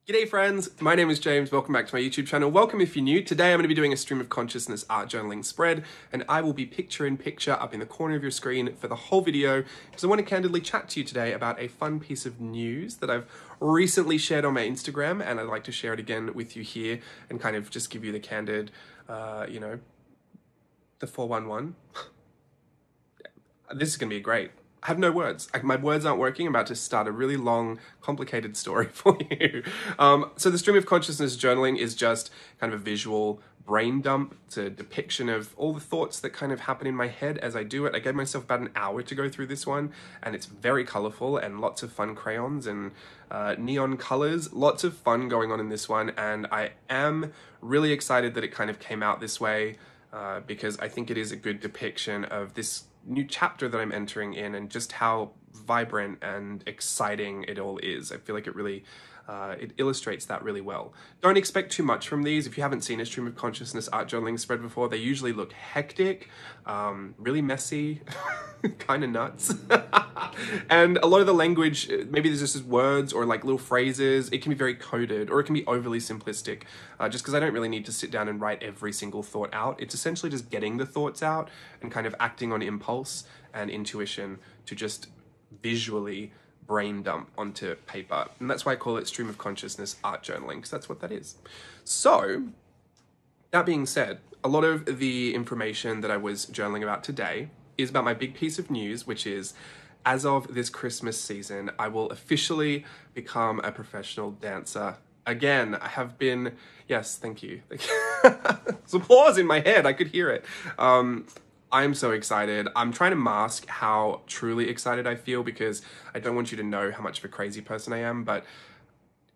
G'day friends, my name is James, welcome back to my YouTube channel. Welcome if you're new. Today I'm going to be doing a stream of consciousness art journaling spread, and I will be picture in picture up in the corner of your screen for the whole video because I want to candidly chat to you today about a fun piece of news that I've recently shared on my Instagram, and I'd like to share it again with you here and kind of just give you the candid, the 411. This is going to be great. I have no words. My words aren't working. I'm about to start a really long, complicated story for you. So the stream of consciousness journaling is just kind of a visual brain dump. It's a depiction of all the thoughts that kind of happen in my head as I do it. I gave myself about an hour to go through this one, and it's very colorful and lots of fun crayons and neon colors. Lots of fun going on in this one, and I am really excited that it kind of came out this way because I think it is a good depiction of this new chapter that I'm entering in and just how vibrant and exciting it all is. I feel like it really it illustrates that really well. Don't expect too much from these. If you haven't seen a stream of consciousness art journaling spread before, they usually look hectic, really messy, kind of nuts. And a lot of the language, maybe there's just words or like little phrases. It can be very coded or it can be overly simplistic just because I don't really need to sit down and write every single thought out. It's essentially just getting the thoughts out and kind of acting on impulse and intuition to just visually brain dump onto paper. And that's why I call it stream of consciousness art journaling, because that's what that is. So that being said, a lot of the information that I was journaling about today is about my big piece of news, which is as of this Christmas season, I will officially become a professional dancer. Again, I have been, yes, thank you. There's applause in my head, I could hear it. I'm so excited. I'm trying to mask how truly excited I feel because I don't want you to know how much of a crazy person I am, but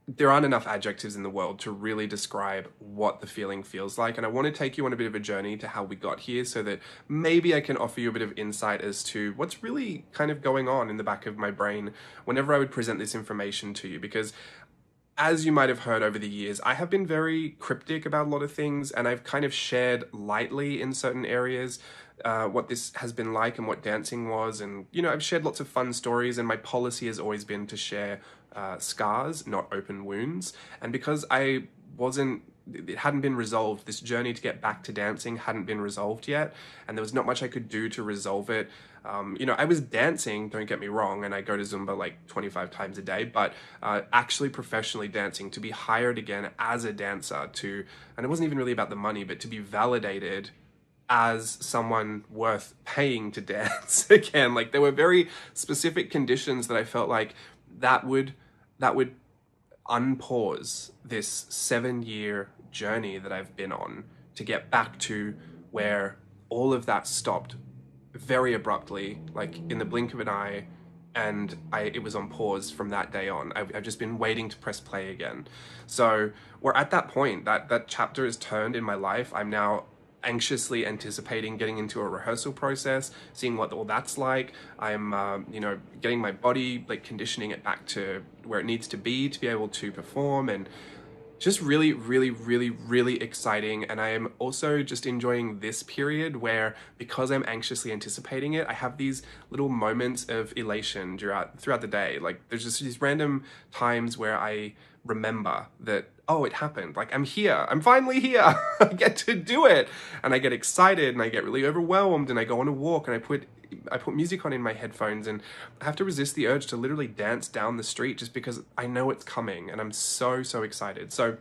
there aren't enough adjectives in the world to really describe what the feeling feels like. And I want to take you on a bit of a journey to how we got here so that maybe I can offer you a bit of insight as to what's really kind of going on in the back of my brain whenever I would present this information to you. Because as you might have heard over the years, I have been very cryptic about a lot of things, and I've kind of shared lightly in certain areas what this has been like and what dancing was. And, you know, I've shared lots of fun stories, and my policy has always been to share scars, not open wounds. And because it hadn't been resolved, this journey to get back to dancing hadn't been resolved yet, and there was not much I could do to resolve it. I was dancing, don't get me wrong, and I go to Zumba like 25 times a day, but actually professionally dancing, to be hired again as a dancer, and it wasn't even really about the money, but to be validated as someone worth paying to dance again. Like, there were very specific conditions that I felt like that would unpause this 7-year journey that I've been on to get back to where all of that stopped very abruptly, like in the blink of an eye, and it was on pause from that day on. I've just been waiting to press play again. So we're at that point, that chapter is turned in my life. I'm now anxiously anticipating getting into a rehearsal process, seeing what all that's like. I'm, getting my body, like conditioning it back to where it needs to be able to perform, and just really, really, really, really exciting. And I am also just enjoying this period where, because I'm anxiously anticipating it, I have these little moments of elation throughout the day. Like, there's just these random times where I remember that, oh, it happened. Like, I'm here. I'm finally here. I get to do it. And I get excited and I get really overwhelmed, and I go on a walk and I put music on in my headphones, and I have to resist the urge to literally dance down the street just because I know it's coming, and I'm so, so excited. So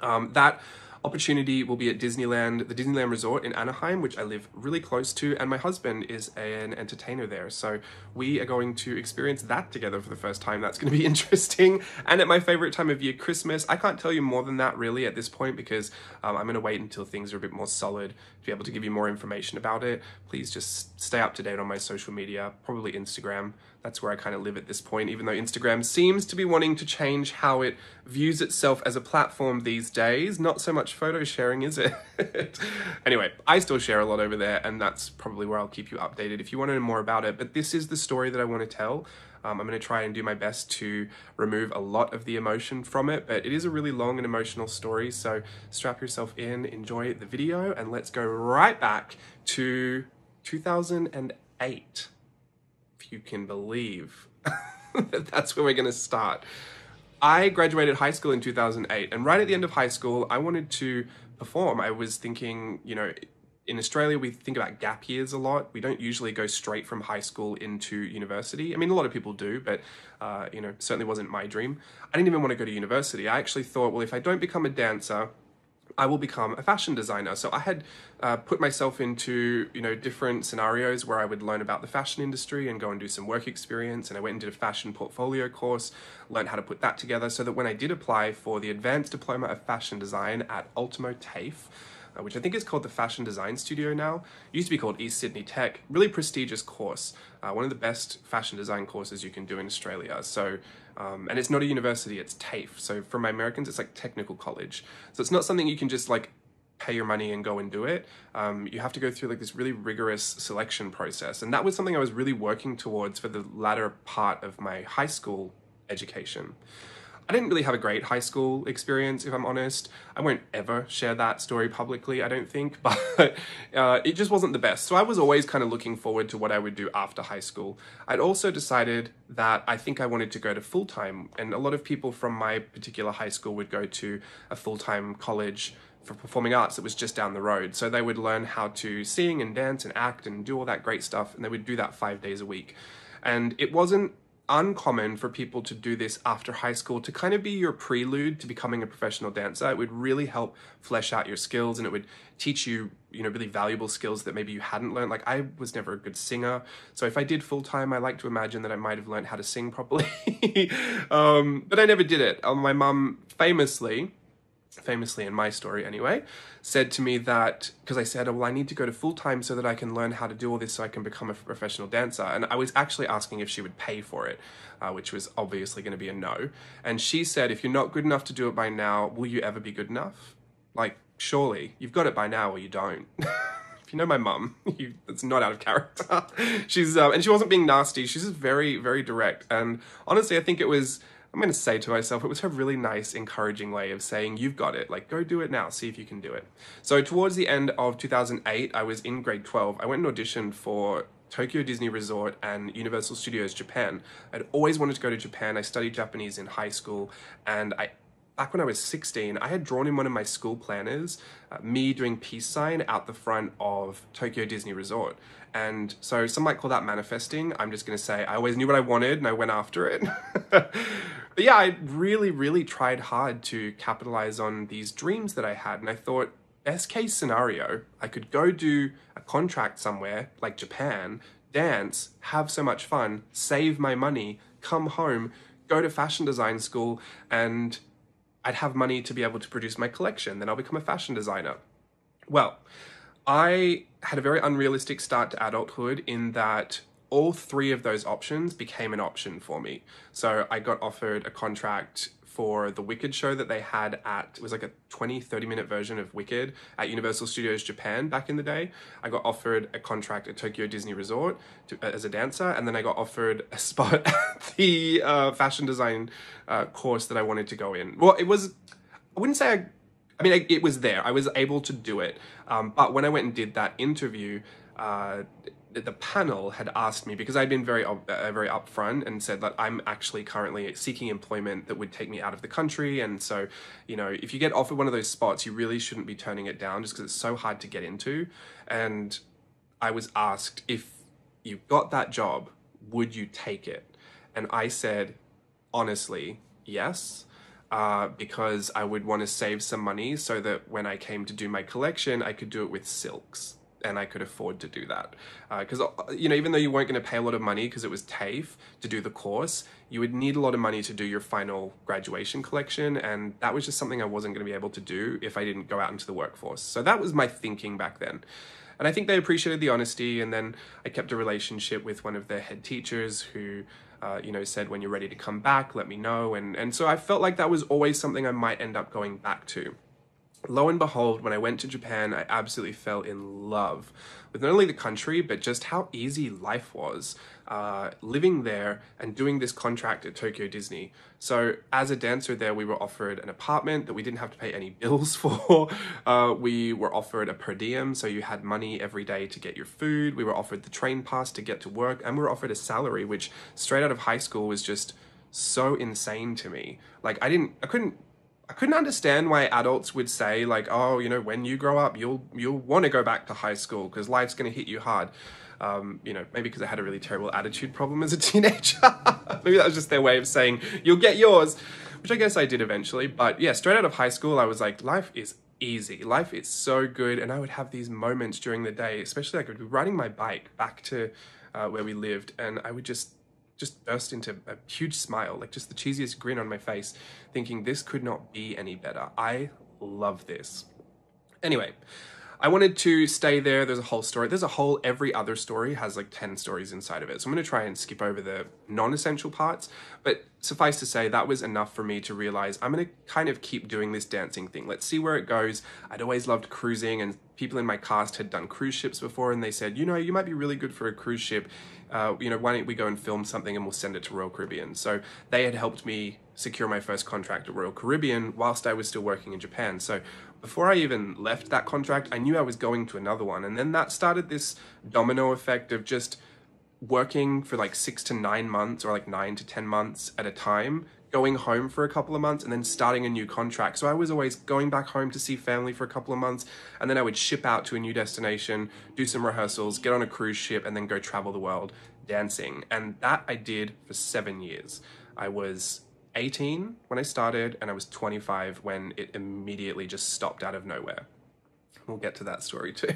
that opportunity will be at Disneyland, the Disneyland Resort in Anaheim, which I live really close to, and my husband is an entertainer there. So we are going to experience that together for the first time. That's going to be interesting. And at my favorite time of year, Christmas. I can't tell you more than that really at this point because I'm going to wait until things are a bit more solid to be able to give you more information about it. Please just stay up to date on my social media, probably Instagram. That's where I kind of live at this point, even though Instagram seems to be wanting to change how it views itself as a platform these days. Not so much photo sharing, is it? Anyway, I still share a lot over there, and that's probably where I'll keep you updated if you want to know more about it. But this is the story that I want to tell. I'm going to try and do my best to remove a lot of the emotion from it, but it is a really long and emotional story, so strap yourself in, enjoy the video, and let's go right back to 2008. If you can believe that that's where we're going to start. I graduated high school in 2008, and right at the end of high school, I wanted to perform. I was thinking, you know, in Australia, we think about gap years a lot. We don't usually go straight from high school into university. I mean, a lot of people do, but, you know, certainly wasn't my dream. I didn't even want to go to university. I actually thought, well, if I don't become a dancer, I will become a fashion designer. So I had put myself into, you know, different scenarios where I would learn about the fashion industry and go and do some work experience. And I went and did a fashion portfolio course, learned how to put that together so that when I did apply for the Advanced Diploma of Fashion Design at Ultimo TAFE, which I think is called the Fashion Design Studio now. It used to be called East Sydney Tech. Really prestigious course. One of the best fashion design courses you can do in Australia. So, and it's not a university, it's TAFE. So for my Americans, it's like technical college. So it's not something you can just like pay your money and go and do it. You have to go through like this really rigorous selection process. And that was something I was really working towards for the latter part of my high school education. I didn't really have a great high school experience, if I'm honest. I won't ever share that story publicly, I don't think, but it just wasn't the best. So I was always kind of looking forward to what I would do after high school. I'd also decided that I think I wanted to go to full-time, and a lot of people from my particular high school would go to a full-time college for performing arts that was just down the road. So they would learn how to sing and dance and act and do all that great stuff, and they would do that 5 days a week. And it wasn't uncommon for people to do this after high school to kind of be your prelude to becoming a professional dancer. It would really help flesh out your skills, and it would teach you, you know, really valuable skills that maybe you hadn't learned. Like I was never a good singer, so if I did full time, I like to imagine that I might have learned how to sing properly. But I never did it. My mum famously in my story anyway, said to me that, because I said, oh, well, I need to go to full-time so that I can learn how to do all this so I can become a professional dancer. And I was actually asking if she would pay for it, which was obviously going to be a no. And she said, if you're not good enough to do it by now, will you ever be good enough? Like, surely, you've got it by now or you don't. If you know my mum, it's not out of character. She's, and she wasn't being nasty. She's just very, very direct. And honestly, I think it was, I'm going to say to myself, it was her really nice, encouraging way of saying, you've got it, like, go do it now, see if you can do it. So towards the end of 2008, I was in grade 12. I went and auditioned for Tokyo Disney Resort and Universal Studios Japan. I'd always wanted to go to Japan. I studied Japanese in high school, and back when I was 16, I had drawn in one of my school planners, me doing peace sign out the front of Tokyo Disney Resort. And so some might call that manifesting. I'm just going to say I always knew what I wanted and I went after it. But yeah, I really, really tried hard to capitalize on these dreams that I had. And I thought, best case scenario, I could go do a contract somewhere like Japan, dance, have so much fun, save my money, come home, go to fashion design school, and I'd have money to be able to produce my collection. Then I'll become a fashion designer. Well, I had a very unrealistic start to adulthood in that all three of those options became an option for me. So I got offered a contract for the Wicked show that they had at, it was like a 30 minute version of Wicked at Universal Studios Japan back in the day. I got offered a contract at Tokyo Disney Resort as a dancer, and then I got offered a spot at the fashion design course that I wanted to go in. Well, it was, I wouldn't say it was there. I was able to do it. But when I went and did that interview, the panel had asked me, because I'd been very upfront and said that I'm actually currently seeking employment that would take me out of the country. And so, you know, if you get offered one of those spots, you really shouldn't be turning it down just because it's so hard to get into. And I was asked, if you got that job, would you take it? And I said, honestly, yes. Because I would want to save some money so that when I came to do my collection, I could do it with silks. And I could afford to do that. Because, you know, even though you weren't going to pay a lot of money because it was TAFE to do the course, you would need a lot of money to do your final graduation collection. And that was just something I wasn't going to be able to do if I didn't go out into the workforce. So that was my thinking back then. And I think they appreciated the honesty. And then I kept a relationship with one of their head teachers who, you know, said, when you're ready to come back, let me know. And so I felt like that was always something I might end up going back to. Lo and behold, when I went to Japan, I absolutely fell in love with not only the country, but just how easy life was living there and doing this contract at Tokyo Disney. So as a dancer there, we were offered an apartment that we didn't have to pay any bills for. We were offered a per diem, so you had money every day to get your food. We were offered the train pass to get to work, and we were offered a salary, which straight out of high school was just so insane to me. Like I couldn't understand why adults would say like, oh, you know, when you grow up, you'll want to go back to high school because life's going to hit you hard. You know, maybe because I had a really terrible attitude problem as a teenager. Maybe that was just their way of saying, you'll get yours, which I guess I did eventually. But yeah, straight out of high school, I was like, life is easy. Life is so good. And I would have these moments during the day, especially like I would be riding my bike back to where we lived, and I would just burst into a huge smile, like just the cheesiest grin on my face, thinking this could not be any better. I love this. Anyway, I wanted to stay there. There's a whole story. There's a whole, every other story has like 10 stories inside of it. So I'm going to try and skip over the non-essential parts, but suffice to say that was enough for me to realize I'm going to kind of keep doing this dancing thing. Let's see where it goes. I'd always loved cruising, and people in my cast had done cruise ships before, and they said, you know, you might be really good for a cruise ship. You know, why don't we go and film something and we'll send it to Royal Caribbean? So they had helped me secure my first contract at Royal Caribbean whilst I was still working in Japan. So before I even left that contract, I knew I was going to another one. And then that started this domino effect of just working for like 6 to 9 months, or like 9 to 10 months at a time, going home for a couple of months and then starting a new contract. So I was always going back home to see family for a couple of months, and then I would ship out to a new destination, do some rehearsals, get on a cruise ship, and then go travel the world dancing. And that I did for 7 years. I was 18 when I started, and I was 25 when it immediately just stopped out of nowhere. We'll get to that story too.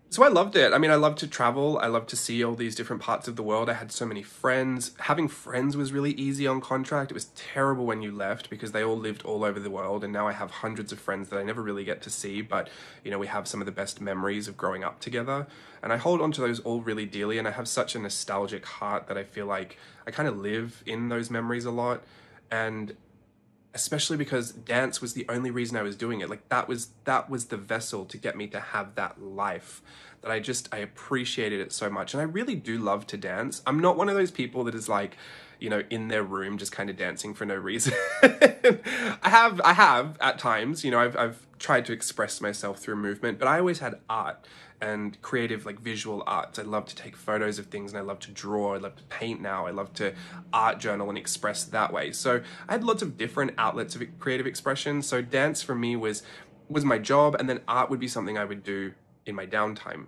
So I loved it. I mean, I loved to travel. I loved to see all these different parts of the world. I had so many friends. Having friends was really easy on contract. It was terrible when you left because they all lived all over the world. And now I have hundreds of friends that I never really get to see. But, you know, we have some of the best memories of growing up together. And I hold on to those all really dearly. And I have such a nostalgic heart that I feel like I kind of live in those memories a lot. And especially because dance was the only reason I was doing it. Like that was the vessel to get me to have that life, that I appreciated it so much. And I really do love to dance. I'm not one of those people that is like, you know, in their room just kind of dancing for no reason. I have at times, you know, I've tried to express myself through movement, but I always had art and creative, like visual arts. I love to take photos of things, and I love to draw. I love to paint now. I love to art journal and express that way. So I had lots of different outlets of creative expression. So dance for me was my job, and then art would be something I would do in my downtime.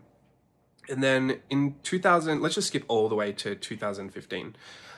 And then in 2000, let's just skip all the way to 2015.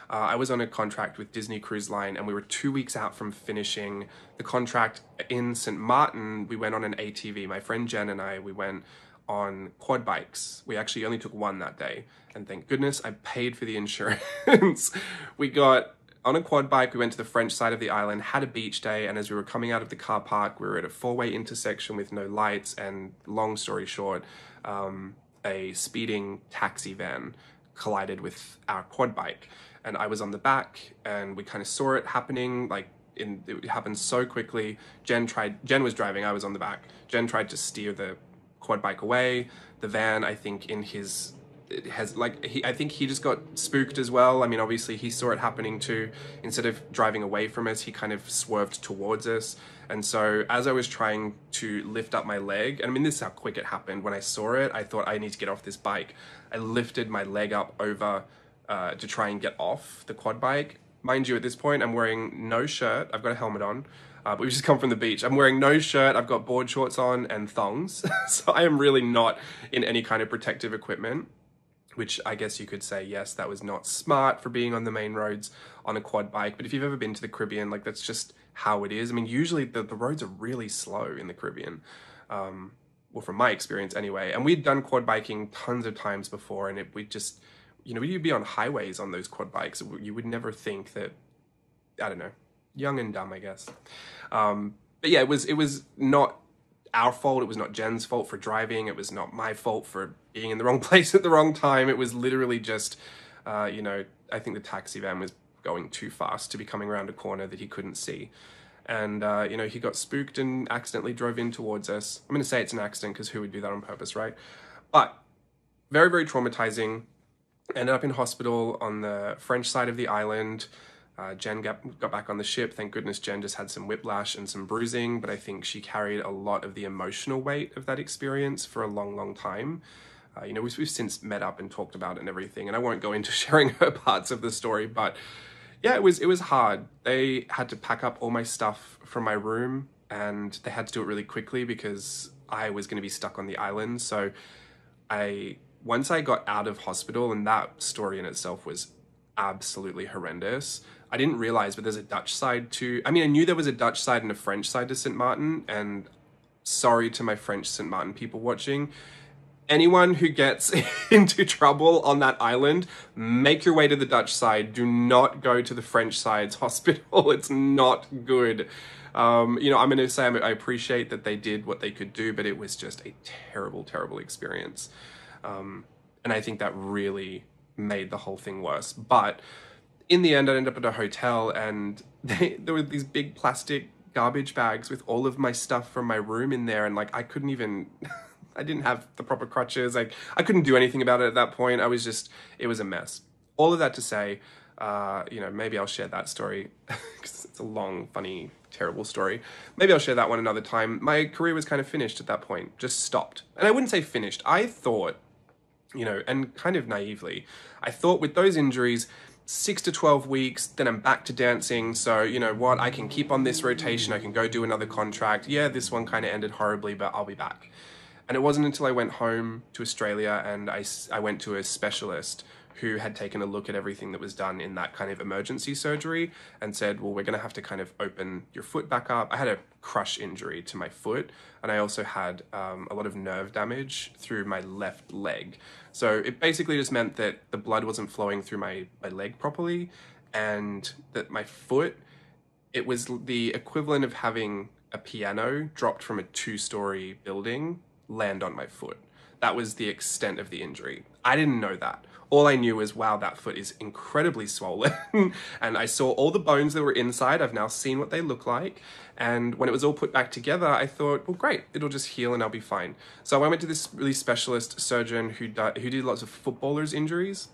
I was on a contract with Disney Cruise Line, and we were 2 weeks out from finishing the contract in St. Martin. We went on an ATV. My friend Jen and I, we went on quad bikes. We actually only took one that day, and thank goodness I paid for the insurance. We got on a quad bike, we went to the French side of the island, had a beach day, and as we were coming out of the car park, we were at a four-way intersection with no lights, and long story short, a speeding taxi van collided with our quad bike, and I was on the back, and we kind of saw it happening, like it happened so quickly. Jen was driving, I was on the back. Jen tried to steer the quad bike away. The van, I think I think he just got spooked as well. I mean, obviously he saw it happening too. Instead of driving away from us, he kind of swerved towards us. And so as I was trying to lift up my leg, and I mean, this is how quick it happened. When I saw it, I thought I need to get off this bike. I lifted my leg up over to try and get off the quad bike. Mind you, at this point, I'm wearing no shirt. I've got a helmet on. But we've just come from the beach. I'm wearing no shirt, I've got board shorts on and thongs. So I am really not in any kind of protective equipment, which I guess you could say, yes, that was not smart for being on the main roads on a quad bike. But if you've ever been to the Caribbean, like that's just how it is. I mean, usually the roads are really slow in the Caribbean. Well, from my experience anyway. And we'd done quad biking tons of times before, and we'd just, you know, you'd be on highways on those quad bikes. You would never think that, I don't know, young and dumb, I guess. But yeah, it was not our fault. It was not Jen's fault for driving. It was not my fault for being in the wrong place at the wrong time. It was literally just, you know, I think the taxi van was going too fast to be coming around a corner that he couldn't see. And, you know, he got spooked and accidentally drove in towards us. I'm going to say it's an accident because who would do that on purpose, right? But very, very traumatizing. Ended up in hospital on the French side of the island. Jen got back on the ship. Thank goodness Jen just had some whiplash and some bruising, but I think she carried a lot of the emotional weight of that experience for a long, long time. You know, we've since met up and talked about it and everything, and I won't go into sharing her parts of the story, but yeah, it was hard. They had to pack up all my stuff from my room, and they had to do it really quickly because I was going to be stuck on the island. So once I got out of hospital, and that story in itself was absolutely horrendous. I didn't realize, but there's a Dutch side to, I mean, I knew there was a Dutch side and a French side to St. Martin, and sorry to my French St. Martin people watching. Anyone who gets into trouble on that island, make your way to the Dutch side. Do not go to the French side's hospital. It's not good. You know, I'm going to say I appreciate that they did what they could do, but it was just a terrible, terrible experience. And I think that really made the whole thing worse. But in the end, I ended up at a hotel, and there were these big plastic garbage bags with all of my stuff from my room in there, and like I couldn't even I didn't have the proper crutches. I couldn't do anything about it at that point. It was a mess. All of that to say, you know, maybe I'll share that story because it's a long, funny, terrible story. Maybe I'll share that one another time. My career was kind of finished at that point, just stopped. And I wouldn't say finished. I thought, you know, and kind of naively, I thought with those injuries, 6 to 12 weeks, then I'm back to dancing. So, you know what, I can keep on this rotation. I can go do another contract. Yeah, this one kind of ended horribly, but I'll be back. And it wasn't until I went home to Australia and I went to a specialist who had taken a look at everything that was done in that kind of emergency surgery and said, well, we're going to have to kind of open your foot back up. I had a crush injury to my foot, and I also had a lot of nerve damage through my left leg. So it basically just meant that the blood wasn't flowing through my leg properly, and that my foot, it was the equivalent of having a piano dropped from a 2-story building land on my foot. That was the extent of the injury. I didn't know that. All I knew was, wow, that foot is incredibly swollen. And I saw all the bones that were inside. I've now seen what they look like. And when it was all put back together, I thought, well, great, it'll just heal and I'll be fine. So I went to this really specialist surgeon who did lots of footballers' injuries.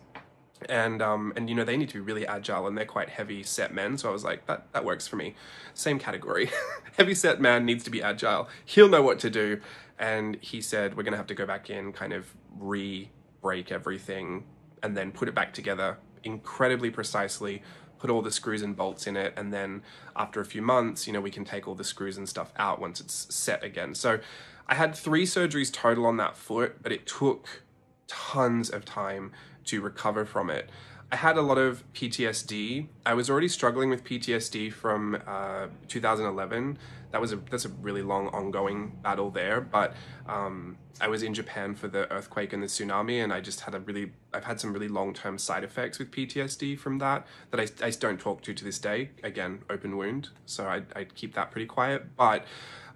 And you know, they need to be really agile, and they're quite heavy set men. So I was like, that works for me. Same category. Heavy set man needs to be agile. He'll know what to do. And he said, we're going to have to go back in, kind of re-break everything, and then put it back together incredibly precisely, put all the screws and bolts in it. And then after a few months, you know, we can take all the screws and stuff out once it's set again. So I had 3 surgeries total on that foot, but it took tons of time to recover from it. I had a lot of PTSD. I was already struggling with PTSD from 2011. That's a really long ongoing battle there, but I was in Japan for the earthquake and the tsunami, and I've had some really long-term side effects with PTSD from that I don't talk to this day. Again, open wound, so I keep that pretty quiet. But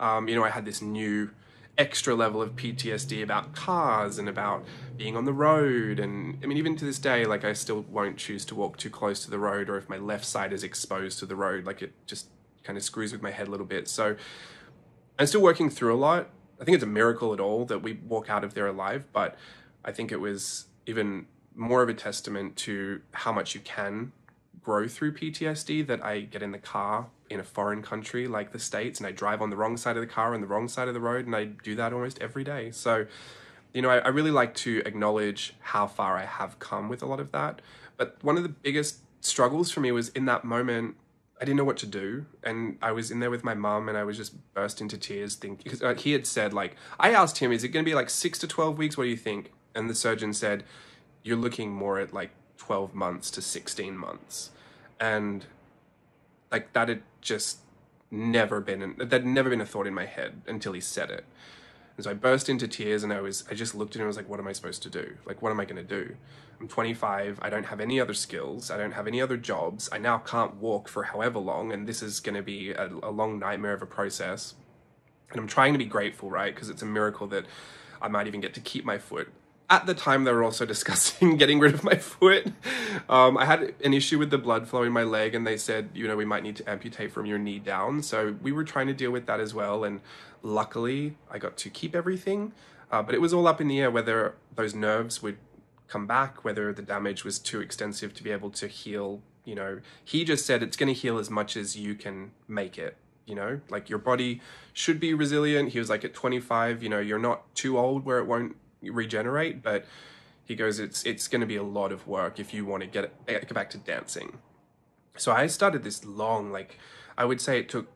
you know, I had this new extra level of PTSD about cars and about being on the road. And I mean, even to this day, like, I still won't choose to walk too close to the road, or if my left side is exposed to the road, like, it just kind of screws with my head a little bit. So I'm still working through a lot. I think it's a miracle at all that we walk out of there alive, but I think it was even more of a testament to how much you can grow through PTSD that I get in the car in a foreign country like the States, and I drive on the wrong side of the car on the wrong side of the road, and I do that almost every day. So, you know, I really like to acknowledge how far I have come with a lot of that. But one of the biggest struggles for me was in that moment, I didn't know what to do. And I was in there with my mum, and I was just burst into tears thinking, because he had said, like, I asked him, is it going to be like 6 to 12 weeks? What do you think? And the surgeon said, you're looking more at like 12 months to 16 months. And like, that had just never been a thought in my head until he said it. And so I burst into tears, and I just looked at him and was like, what am I supposed to do? Like, what am I going to do? I'm 25. I don't have any other skills. I don't have any other jobs. I now can't walk for however long. And this is going to be a long nightmare of a process. And I'm trying to be grateful, right? Because it's a miracle that I might even get to keep my foot. At the time, they were also discussing getting rid of my foot. I had an issue with the blood flow in my leg, and they said, you know, we might need to amputate from your knee down. So we were trying to deal with that as well. And luckily, I got to keep everything. But it was all up in the air whether those nerves would come back, whether the damage was too extensive to be able to heal. You know, he just said it's going to heal as much as you can make it. You know, like, your body should be resilient. He was like, at 25, you know, you're not too old where it won't regenerate, but he goes, it's going to be a lot of work if you want to get back to dancing. So I started this long, like, I would say it took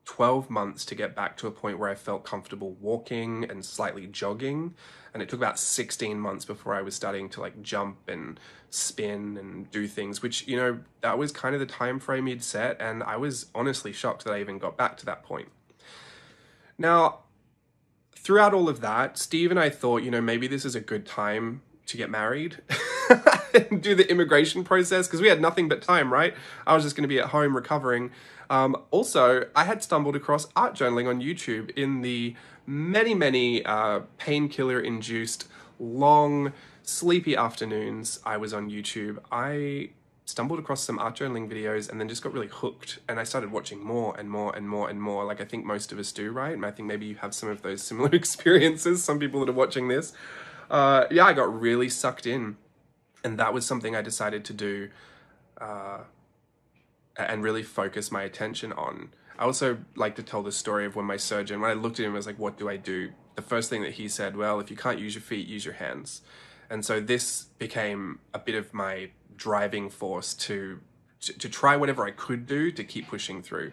12 months to get back to a point where I felt comfortable walking and slightly jogging. And it took about 16 months before I was starting to like jump and spin and do things, which, you know, that was kind of the time frame he'd set. And I was honestly shocked that I even got back to that point. Now, throughout all of that, Steve and I thought, you know, maybe this is a good time to get married and do the immigration process, because we had nothing but time, right? I was just going to be at home recovering. Also, I had stumbled across art journaling on YouTube in the many painkiller-induced, long, sleepy afternoons I was on YouTube. I stumbled across some art journaling videos and then just got really hooked, and I started watching more and more and more and more, like I think most of us do, right? And I think maybe you have some of those similar experiences, some people that are watching this. Yeah, I got really sucked in, and that was something I decided to do and really focus my attention on. I also like to tell the story of when my surgeon, when I looked at him, I was like, what do I do? The first thing that he said, well, if you can't use your feet, use your hands. And so this became a bit of my driving force to try whatever I could do to keep pushing through.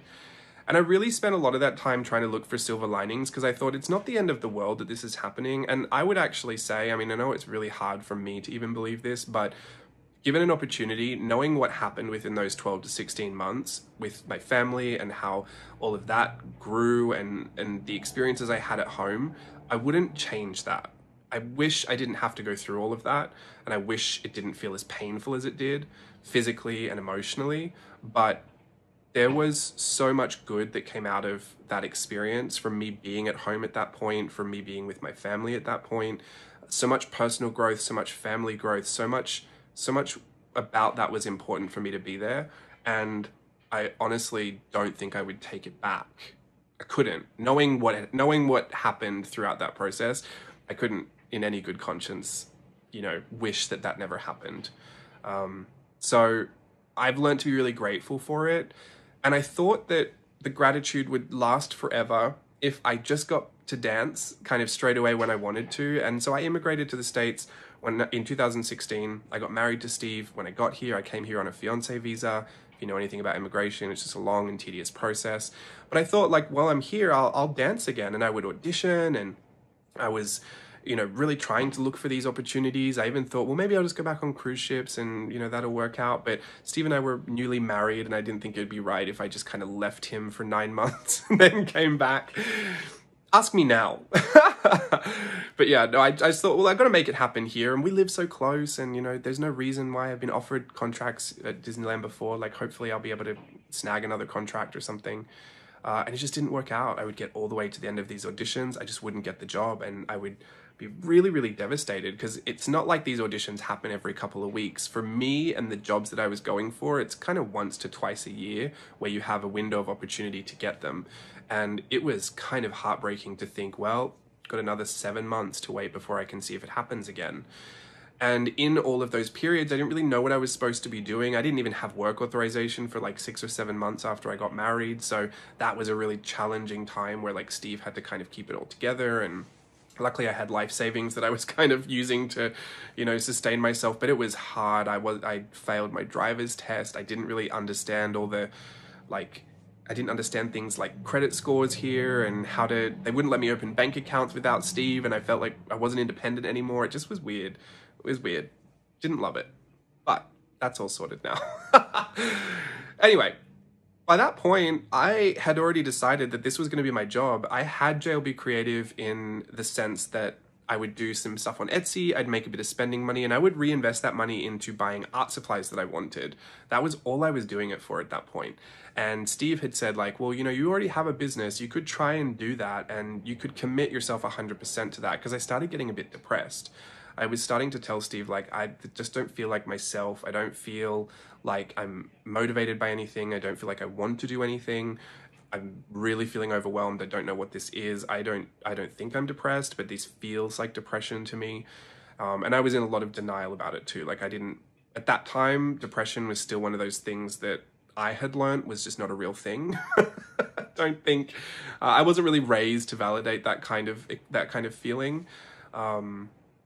And I really spent a lot of that time trying to look for silver linings, because I thought it's not the end of the world that this is happening. And I would actually say, I mean, I know it's really hard for me to even believe this, but given an opportunity, knowing what happened within those 12 to 16 months with my family and how all of that grew and the experiences I had at home, I wouldn't change that. I wish I didn't have to go through all of that, and I wish it didn't feel as painful as it did, physically and emotionally, but there was so much good that came out of that experience, from me being at home at that point, from me being with my family at that point, so much personal growth, so much family growth, so much about that was important for me to be there. And I honestly don't think I would take it back. I couldn't. Knowing what happened throughout that process, I couldn't in any good conscience, you know, wish that that never happened. So I've learned to be really grateful for it. And I thought that the gratitude would last forever if I just got to dance kind of straight away when I wanted to. And so I immigrated to the States in 2016. I got married to Steve. When I got here, I came here on a fiance visa. If you know anything about immigration, it's just a long and tedious process. But I thought, like, while I'm here, I'll dance again. And I would audition, and I was, you know, really trying to look for these opportunities. I even thought, well, maybe I'll just go back on cruise ships and, you know, that'll work out. But Steve and I were newly married, and I didn't think it'd be right if I just kind of left him for 9 months and then came back. Ask me now. But yeah, no, I just thought, well, I've got to make it happen here. And we live so close, and, you know, there's no reason why I've been offered contracts at Disneyland before. Like, hopefully I'll be able to snag another contract or something. And it just didn't work out. I would get all the way to the end of these auditions. I just wouldn't get the job, and I would be really, really devastated, because it's not like these auditions happen every couple of weeks. For me and the jobs that I was going for, it's kind of once to twice a year where you have a window of opportunity to get them. And it was kind of heartbreaking to think, well, got another 7 months to wait before I can see if it happens again. And in all of those periods, I didn't really know what I was supposed to be doing. I didn't even have work authorization for like 6 or 7 months after I got married. So that was a really challenging time where like Steve had to kind of keep it all together. And luckily I had life savings that I was kind of using to, you know, sustain myself. But it was hard. I failed my driver's test. I didn't really understand all the, like, I didn't understand things like credit scores here and they wouldn't let me open bank accounts without Steve. And I felt like I wasn't independent anymore. It just was weird. It was weird. Didn't love it. But that's all sorted now. Anyway, by that point, I had already decided that this was going to be my job. I had JLB Creative in the sense that I would do some stuff on Etsy, I'd make a bit of spending money, and I would reinvest that money into buying art supplies that I wanted. That was all I was doing it for at that point. And Steve had said, like, well, you know, you already have a business, you could try and do that, and you could commit yourself 100% to that, because I started getting a bit depressed. I was starting to tell Steve, like, I just don't feel like myself. I don't feel like I'm motivated by anything. I don't feel like I want to do anything. I'm really feeling overwhelmed. I don't know what this is. I don't think I'm depressed, but this feels like depression to me. And I was in a lot of denial about it too. Like, at that time, depression was still one of those things that I had learned was just not a real thing. I don't think, I wasn't really raised to validate that kind of feeling.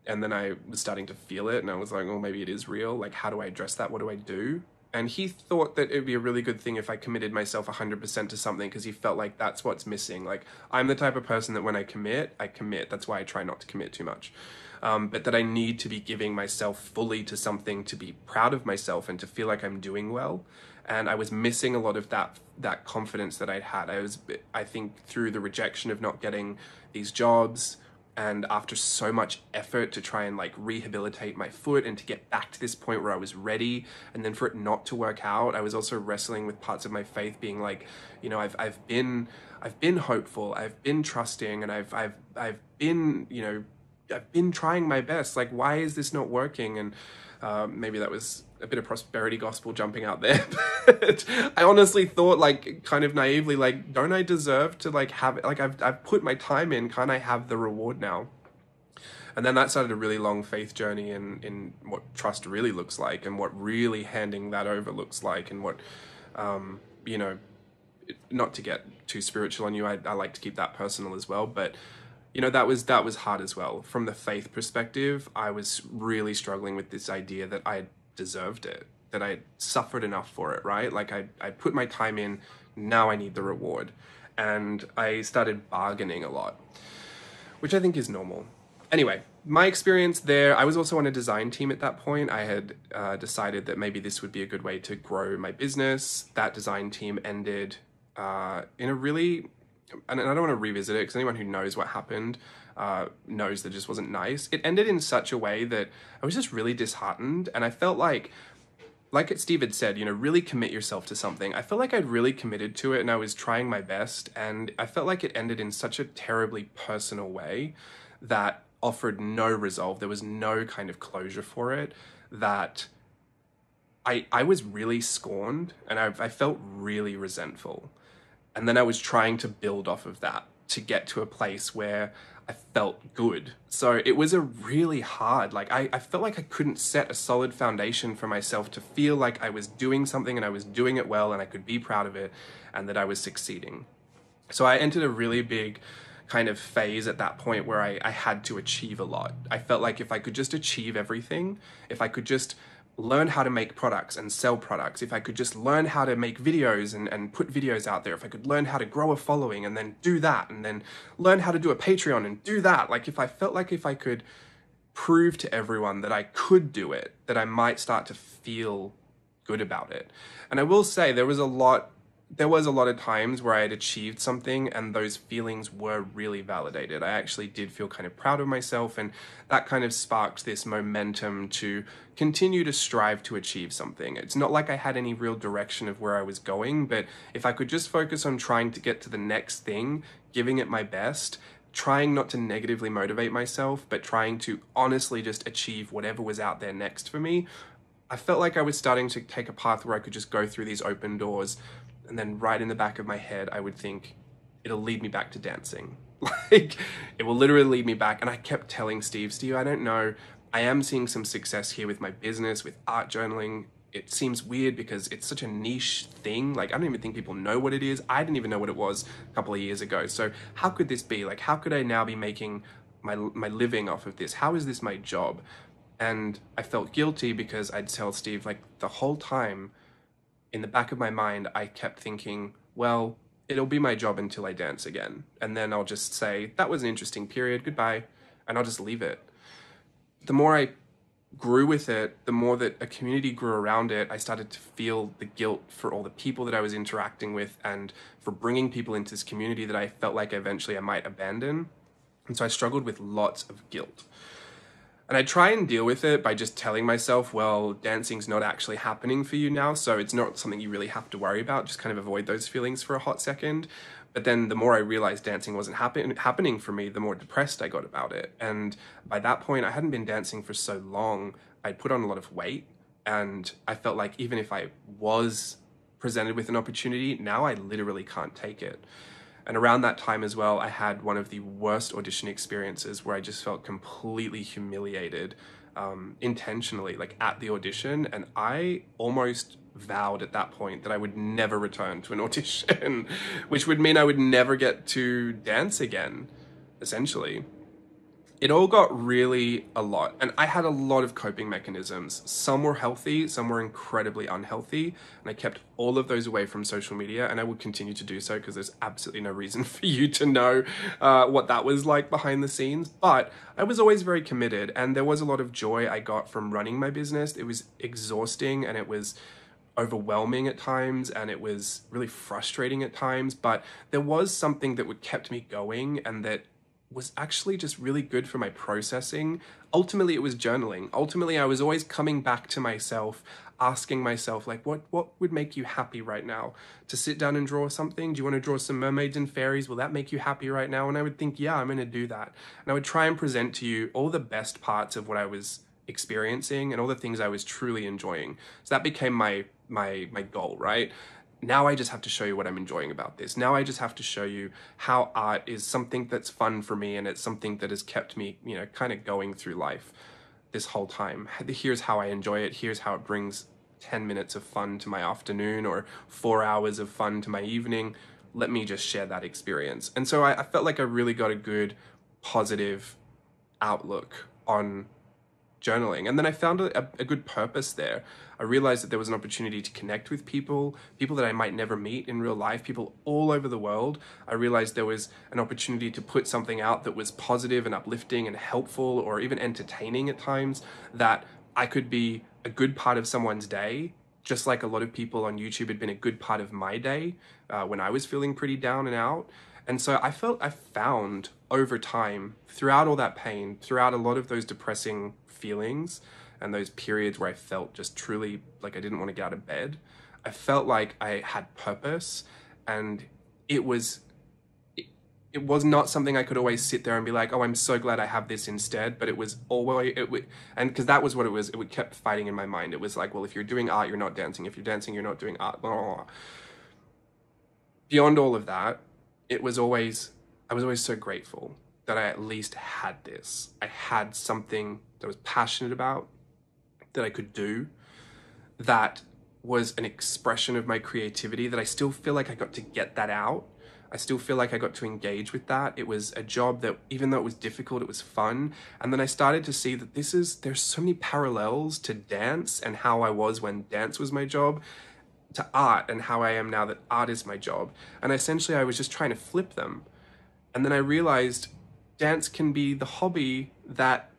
And then I was starting to feel it, and I was like, oh, maybe it is real. Like, how do I address that? What do I do? And he thought that it would be a really good thing if I committed myself 100% to something, because he felt like that's what's missing. Like, I'm the type of person that when I commit, I commit. That's why I try not to commit too much. But that I need to be giving myself fully to something to be proud of myself and to feel like I'm doing well. And I was missing a lot of that confidence that I'd had. I think through the rejection of not getting these jobs, and after so much effort to try and like rehabilitate my foot and to get back to this point where I was ready, and then for it not to work out, I was also wrestling with parts of my faith being like, you know, I've been hopeful, I've been trusting, and I've been, you know, I've been trying my best. Like, why is this not working? And maybe that was a bit of prosperity gospel jumping out there, but I honestly thought, like, kind of naively, like, don't I deserve to like have, like, I've put my time in, can't I have the reward now? And then that started a really long faith journey in what trust really looks like, and what really handing that over looks like, and what, you know, not to get too spiritual on you, I like to keep that personal as well, but you know, that was hard as well. From the faith perspective, I was really struggling with this idea that I deserved it, that I suffered enough for it, right? Like I put my time in, now I need the reward. And I started bargaining a lot, which I think is normal. Anyway, my experience there, I was also on a design team at that point. I had decided that maybe this would be a good way to grow my business. That design team ended in a really, and I don't want to revisit it because anyone who knows what happened knows that it just wasn't nice. It ended in such a way that I was just really disheartened, and I felt like Steve had said, you know, really commit yourself to something. I felt like I'd really committed to it, and I was trying my best, and I felt like it ended in such a terribly personal way that offered no resolve. There was no kind of closure for it, that I was really scorned, and I felt really resentful. And then I was trying to build off of that to get to a place where I felt good. So it was a really hard, like I felt like I couldn't set a solid foundation for myself to feel like I was doing something and I was doing it well and I could be proud of it and that I was succeeding. So I entered a really big kind of phase at that point where I had to achieve a lot. I felt like if I could just achieve everything, if I could just learn how to make products and sell products, if I could just learn how to make videos and put videos out there, if I could learn how to grow a following and then do that, and then learn how to do a Patreon and do that, like if I felt like if I could prove to everyone that I could do it, that I might start to feel good about it. And I will say there was a lot of times where I had achieved something and those feelings were really validated. I actually did feel kind of proud of myself, and that kind of sparked this momentum to continue to strive to achieve something. It's not like I had any real direction of where I was going, but if I could just focus on trying to get to the next thing, giving it my best, trying not to negatively motivate myself, but trying to honestly just achieve whatever was out there next for me, I felt like I was starting to take a path where I could just go through these open doors. And then right in the back of my head, I would think, it'll lead me back to dancing. Like, it will literally lead me back. And I kept telling Steve, I don't know, I am seeing some success here with my business, with art journaling. It seems weird because it's such a niche thing. Like, I don't even think people know what it is. I didn't even know what it was a couple of years ago. So how could this be? Like, how could I now be making my living off of this? How is this my job? And I felt guilty because I'd tell Steve, like, the whole time, in the back of my mind, I kept thinking, well, it'll be my job until I dance again. And then I'll just say, that was an interesting period, goodbye. And I'll just leave it. The more I grew with it, the more that a community grew around it, I started to feel the guilt for all the people that I was interacting with and for bringing people into this community that I felt like eventually I might abandon. And so I struggled with lots of guilt. And I try and deal with it by just telling myself, well, dancing's not actually happening for you now, so it's not something you really have to worry about. Just kind of avoid those feelings for a hot second. But then the more I realized dancing wasn't happening for me, the more depressed I got about it. And by that point, I hadn't been dancing for so long. I'd put on a lot of weight, and I felt like even if I was presented with an opportunity, now I literally can't take it. And around that time as well, I had one of the worst audition experiences where I just felt completely humiliated, intentionally, like at the audition. And I almost vowed at that point that I would never return to an audition, which would mean I would never get to dance again, essentially. It all got really a lot, and I had a lot of coping mechanisms. Some were healthy, some were incredibly unhealthy, and I kept all of those away from social media, and I would continue to do so because there's absolutely no reason for you to know what that was like behind the scenes. But I was always very committed, and there was a lot of joy I got from running my business. It was exhausting, and it was overwhelming at times, and it was really frustrating at times, but there was something that would kept me going and that was actually just really good for my processing. Ultimately, it was journaling. Ultimately, I was always coming back to myself, asking myself, like, what would make you happy right now? To sit down and draw something? Do you want to draw some mermaids and fairies? Will that make you happy right now? And I would think, yeah, I'm going to do that. And I would try and present to you all the best parts of what I was experiencing and all the things I was truly enjoying. So that became my goal, right? Now I just have to show you what I'm enjoying about this. Now I just have to show you how art is something that's fun for me, and it's something that has kept me, kind of going through life this whole time. Here's how I enjoy it. Here's how it brings 10 minutes of fun to my afternoon or 4 hours of fun to my evening. Let me just share that experience. And so I felt like I really got a good, positive outlook on journaling. And then I found a good purpose there. I realized that there was an opportunity to connect with people that I might never meet in real life, people all over the world. I realized there was an opportunity to put something out that was positive and uplifting and helpful or even entertaining at times, that I could be a good part of someone's day, just like a lot of people on YouTube had been a good part of my day when I was feeling pretty down and out. And so I found over time, throughout all that pain, throughout a lot of those depressing feelings and those periods where I felt just truly like I didn't want to get out of bed, I felt like I had purpose, and it was not something I could always sit there and be like, oh, I'm so glad I have this instead, but it was always, and because that was what it was, it kept fighting in my mind. It was like, well, if you're doing art, you're not dancing. If you're dancing, you're not doing art. Blah, blah, blah. Beyond all of that, I was always so grateful that I at least had this. I had something that I was passionate about, that I could do, that was an expression of my creativity, that I still feel like I got to get that out. I still feel like I got to engage with that. It was a job that, even though it was difficult, it was fun. And then I started to see that there's so many parallels to dance and how I was when dance was my job, to art and how I am now that art is my job. And essentially I was just trying to flip them. And then I realized dance can be the hobby that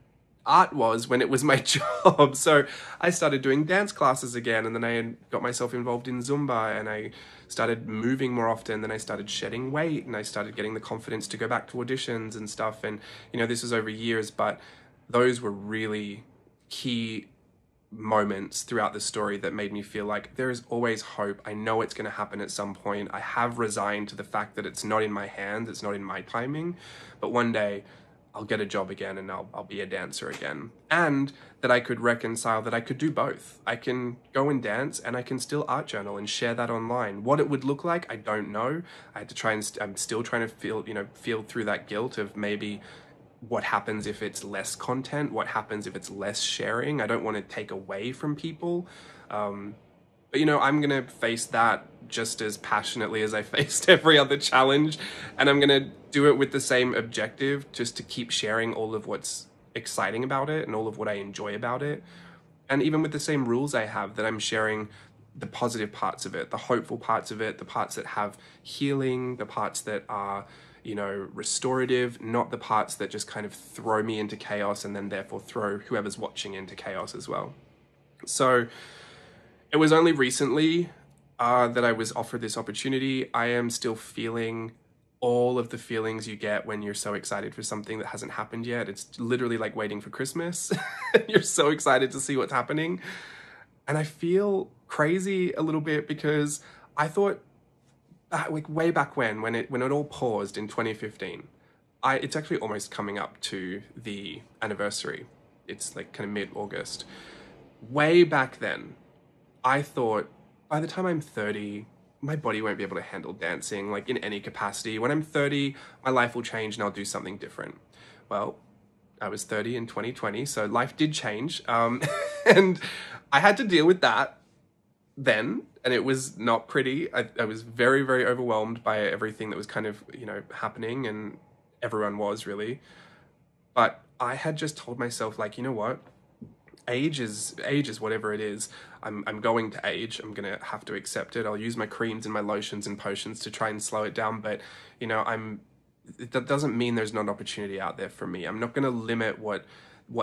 art was when it was my job. So I started doing dance classes again, and then I got myself involved in Zumba, and I started moving more often. Then I started shedding weight, and I started getting the confidence to go back to auditions and stuff. And, this was over years, but those were really key moments throughout the story that made me feel like there is always hope. I know it's going to happen at some point. I have resigned to the fact that it's not in my hands, it's not in my timing, but one day I'll get a job again and I'll be a dancer again. And that I could reconcile that I could do both. I can go and dance, and I can still art journal and share that online. What it would look like, I don't know. I had to try and I'm still trying to feel through that guilt of maybe what happens if it's less content, what happens if it's less sharing. I don't want to take away from people. But I'm going to face that just as passionately as I faced every other challenge. And I'm going to do it with the same objective, just to keep sharing all of what's exciting about it and all of what I enjoy about it. And even with the same rules I have, that I'm sharing the positive parts of it, the hopeful parts of it, the parts that have healing, the parts that are restorative, not the parts that just kind of throw me into chaos and then therefore throw whoever's watching into chaos as well. So it was only recently that I was offered this opportunity. I am still feeling all of the feelings you get when you're so excited for something that hasn't happened yet. It's literally like waiting for Christmas. You're so excited to see what's happening. And I feel crazy a little bit because I thought, like way back when it all paused in 2015, it's actually almost coming up to the anniversary. It's like kind of mid-August. Way back then, I thought by the time I'm 30, my body won't be able to handle dancing like in any capacity. When I'm 30, my life will change and I'll do something different. Well, I was 30 in 2020, so life did change. And I had to deal with that then, and it was not pretty. I was very, very overwhelmed by everything that was kind of, happening, and everyone was really. But I had just told myself, like, you know what? Age is whatever it is. I'm going to age. I'm gonna have to accept it. I'll use my creams and my lotions and potions to try and slow it down. But you know, that doesn't mean there's not an opportunity out there for me. I'm not gonna limit what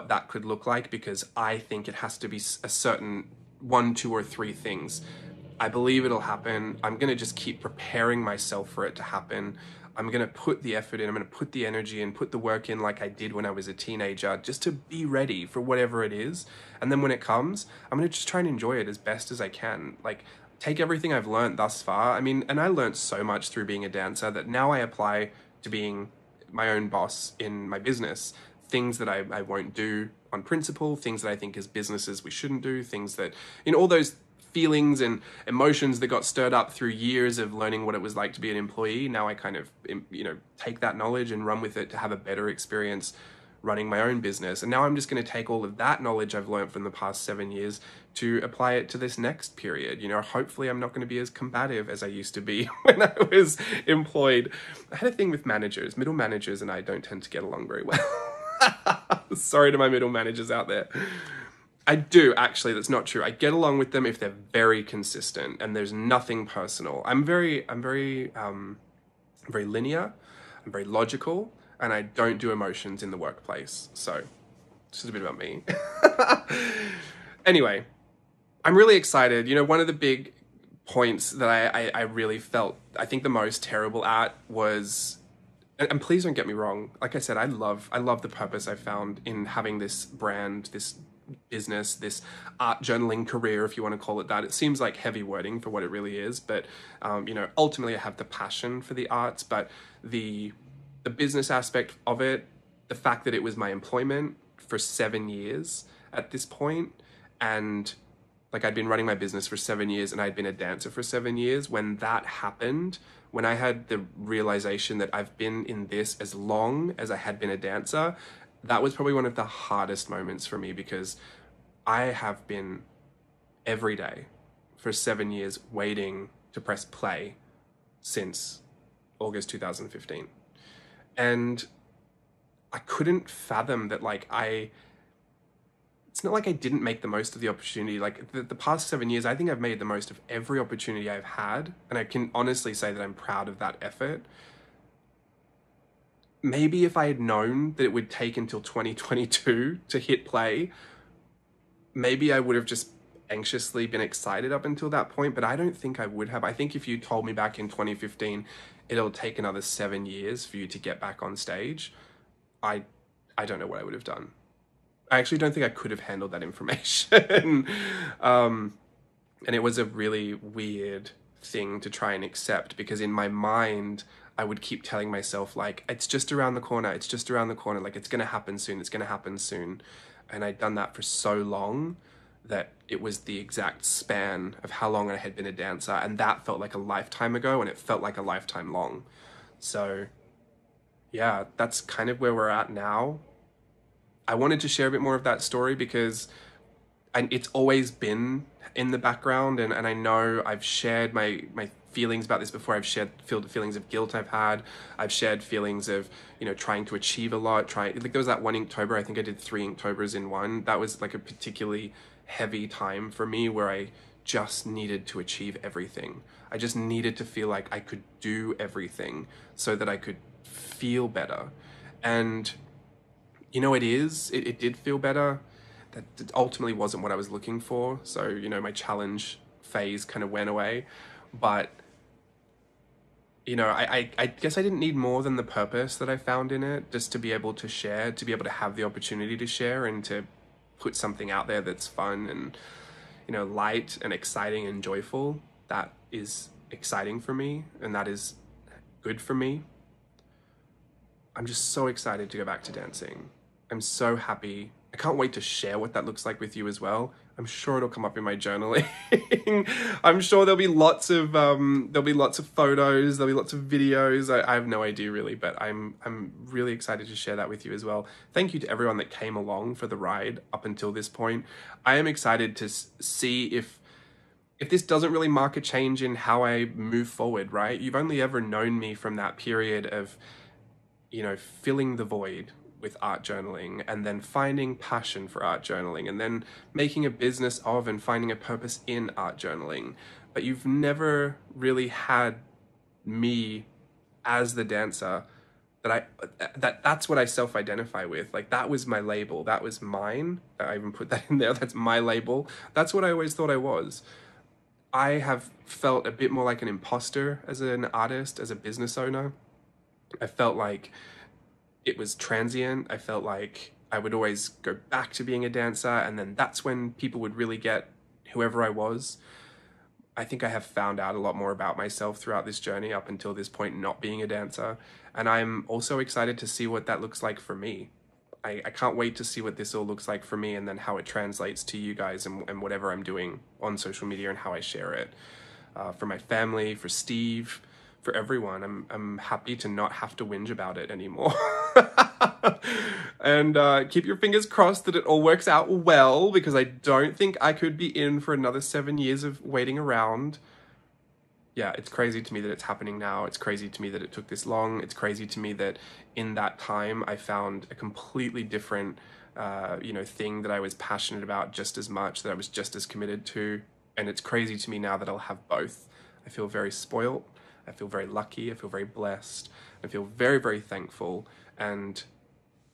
that could look like, because I think it has to be a certain 1, 2, or 3 things. I believe it'll happen. I'm gonna just keep preparing myself for it to happen. I'm gonna put the effort in, I'm gonna put the energy in, put the work in like I did when I was a teenager, just to be ready for whatever it is. And then when it comes, I'm gonna just try and enjoy it as best as I can. Like, take everything I've learned thus far. I mean, and I learned so much through being a dancer that now I apply to being my own boss in my business. Things that I won't do on principle, things that I think as businesses we shouldn't do, things that, you know, all those feelings and emotions that got stirred up through years of learning what it was like to be an employee. Now I kind of, you know, take that knowledge and run with it to have a better experience running my own business. And now I'm just going to take all of that knowledge I've learned from the past 7 years to apply it to this next period. You know, hopefully I'm not going to be as combative as I used to be when I was employed. I had a thing with managers. Middle managers and I don't tend to get along very well. Sorry to my middle managers out there. I do, actually, that's not true. I get along with them if they're very consistent and there's nothing personal. I'm very linear, I'm very logical, and I don't do emotions in the workplace. So, just a bit about me. Anyway, I'm really excited. You know, one of the big points that I really felt, I think, the most terrible at was, and please don't get me wrong, like I said, I love the purpose I found in having this brand, this business, this art journaling career, if you want to call it that. It seems like heavy wording for what it really is, but you know, ultimately I have the passion for the arts, but the business aspect of it, the fact that it was my employment for 7 years at this point, and like I'd been running my business for 7 years and I'd been a dancer for 7 years. When that happened, when I had the realization that I've been in this as long as I had been a dancer, that was probably one of the hardest moments for me, because I have been every day for 7 years waiting to press play since August 2015. And I couldn't fathom that, like, it's not like I didn't make the most of the opportunity. Like, the past 7 years, I think I've made the most of every opportunity I've had. And I can honestly say that I'm proud of that effort. Maybe if I had known that it would take until 2022 to hit play, maybe I would have just anxiously been excited up until that point, but I don't think I would have. I think if you told me back in 2015, it'll take another 7 years for you to get back on stage, I don't know what I would have done. I actually don't think I could have handled that information. And it was a really weird thing to try and accept, because in my mind, I would keep telling myself, like, it's just around the corner, it's just around the corner, like, it's gonna happen soon, it's gonna happen soon. And I'd done that for so long that it was the exact span of how long I had been a dancer, and that felt like a lifetime ago, and it felt like a lifetime long. So yeah, that's kind of where we're at now. I wanted to share a bit more of that story because it's always been in the background, and I know I've shared my feelings about this before. I've shared feelings of guilt I've shared feelings of, you know, trying to achieve a lot, like there was that one Inktober, I think I did 3 Inktobers in one. That was like a particularly heavy time for me, where I just needed to achieve everything. I just needed to feel like I could do everything so that I could feel better. And you know, it did feel better. That ultimately wasn't what I was looking for. So, you know, my challenge phase kind of went away. But, you know, I guess I didn't need more than the purpose that I found in it, just to be able to share, to be able to have the opportunity to share and to put something out there that's fun and, you know, light and exciting and joyful. That is exciting for me, and that is good for me. I'm just so excited to go back to dancing. I'm so happy. I can't wait to share what that looks like with you as well. I'm sure it'll come up in my journaling. I'm sure there'll be lots of photos, there'll be lots of videos. I have no idea really, but I'm really excited to share that with you as well. Thank you to everyone that came along for the ride up until this point. I am excited to see if this doesn't really mark a change in how I move forward, right? You've only ever known me from that period of, you know, filling the void with art journaling, and then finding passion for art journaling, and then making a business of and finding a purpose in art journaling. But you've never really had me as the dancer that's what I self-identify with. Like, that was my label, that was mine. I even put that in there, that's my label. That's what I always thought I was. I have felt a bit more like an imposter as an artist, as a business owner. I felt like it was transient. I felt like I would always go back to being a dancer, and then that's when people would really get whoever I was. I think I have found out a lot more about myself throughout this journey up until this point, not being a dancer. And I'm also excited to see what that looks like for me. I can't wait to see what this all looks like for me, and then how it translates to you guys and whatever I'm doing on social media and how I share it. For my family, for Steve, for everyone. I'm happy to not have to whinge about it anymore. And keep your fingers crossed that it all works out well, because I don't think I could be in for another 7 years of waiting around. Yeah, it's crazy to me that it's happening now. It's crazy to me that it took this long. It's crazy to me that in that time I found a completely different thing that I was passionate about just as much, that I was just as committed to. And it's crazy to me now that I'll have both. I feel very spoiled. I feel very lucky. I feel very blessed. I feel very, very thankful. And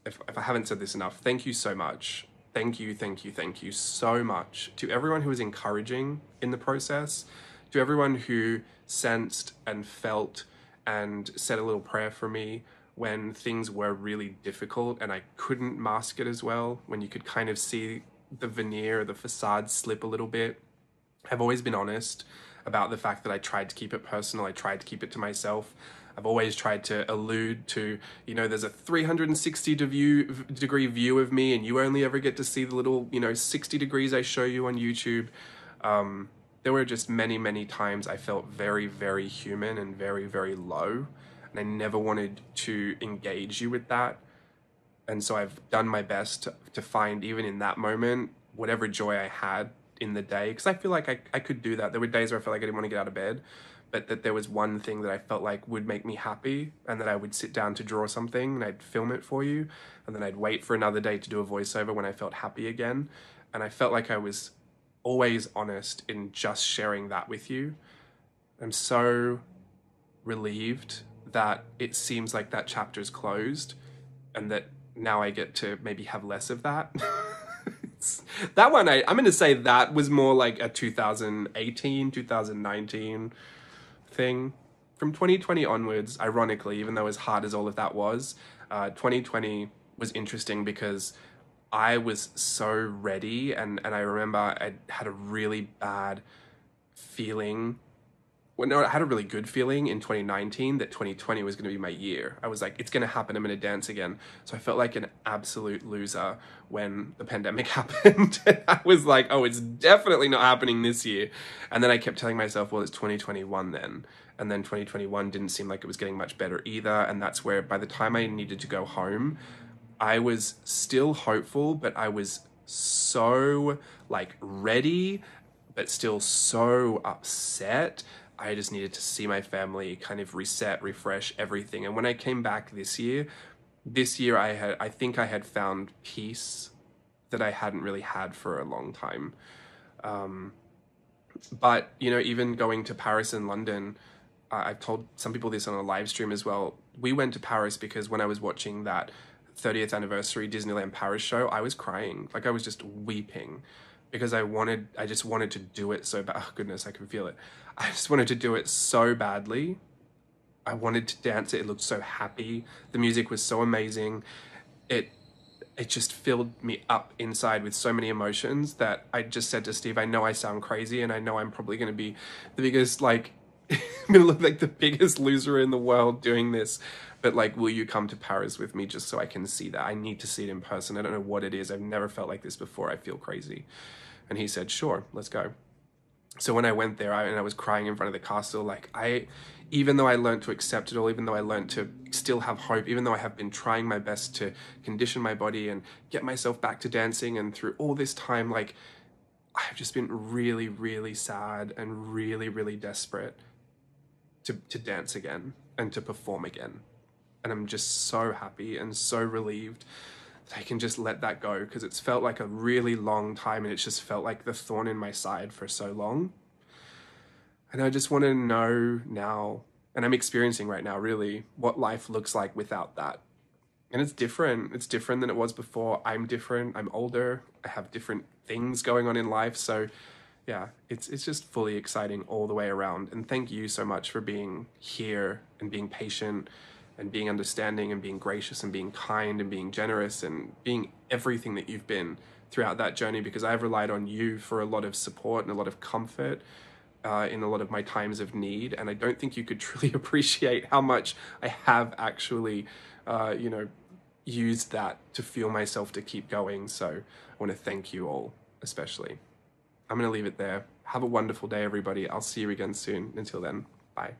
if I haven't said this enough, thank you so much. Thank you so much to everyone who was encouraging in the process, to everyone who sensed and felt and said a little prayer for me when things were really difficult and I couldn't mask it as well, when you could kind of see the veneer, the facade slip a little bit. I've always been honest about the fact that I tried to keep it personal. I tried to keep it to myself. I've always tried to allude to, there's a 360 degree view of me, and you only ever get to see the little, 60 degrees I show you on YouTube. There were just many, many times I felt very, very human and very, very low. And I never wanted to engage you with that. And so I've done my best to find, even in that moment, whatever joy I had in the day. Because I feel like I could do that. There were days where I felt like I didn't want to get out of bed, but that there was one thing that I felt like would make me happy, and that I would sit down to draw something and I'd film it for you, and then I'd wait for another day to do a voiceover when I felt happy again. And I felt like I was always honest in just sharing that with you. I'm so relieved that it seems like that chapter is closed, and that now I get to maybe have less of that. That one, I'm going to say that was more like a 2018, 2019 thing. From 2020 onwards, ironically, even though as hard as all of that was, 2020 was interesting because I was so ready, and I remember I had a really bad feeling. Well, no, I had a really good feeling in 2019 that 2020 was going to be my year. I was like, it's going to happen, I'm going to dance again. So I felt like an absolute loser when the pandemic happened. I was like, oh, it's definitely not happening this year. And then I kept telling myself, well, it's 2021 then. And then 2021 didn't seem like it was getting much better either. And that's where, by the time I needed to go home, I was still hopeful, but I was so like ready, but still so upset. I just needed to see my family, kind of reset, refresh everything. And when I came back this year I think I had found peace that I hadn't really had for a long time. But, even going to Paris and London, I've told some people this on a live stream as well. We went to Paris because when I was watching that 30th anniversary Disneyland Paris show, I was crying. Like, I was just weeping because I just wanted to do it so bad. Oh, goodness, I can feel it. I just wanted to do it so badly. I wanted to dance it. It looked so happy. The music was so amazing. It just filled me up inside with so many emotions that I just said to Steve, I know I sound crazy, and I know I'm probably going to be the biggest, like, I'm going to look like the biggest loser in the world doing this. But, like, will you come to Paris with me just so I can see that? I need to see it in person. I don't know what it is. I've never felt like this before. I feel crazy. And he said, sure, let's go. So when I went there, and I was crying in front of the castle, like, even though I learned to accept it all, even though I learned to still have hope, even though I have been trying my best to condition my body and get myself back to dancing, and through all this time, like, I've just been really, really sad and really, really desperate to dance again and to perform again. And I'm just so happy and so relieved that I can just let that go, because it's felt like a really long time and it's just felt like the thorn in my side for so long. And I just want to know now, and I'm experiencing right now really, what life looks like without that. And it's different. It's different than it was before. I'm different. I'm older. I have different things going on in life. So yeah, it's just fully exciting all the way around. And thank you so much for being here and being patient and being understanding and being gracious and being kind and being generous and being everything that you've been throughout that journey, because I've relied on you for a lot of support and a lot of comfort in a lot of my times of need. And I don't think you could truly appreciate how much I have actually, used that to fuel myself to keep going. So I want to thank you all, especially. I'm going to leave it there. Have a wonderful day, everybody. I'll see you again soon. Until then, bye.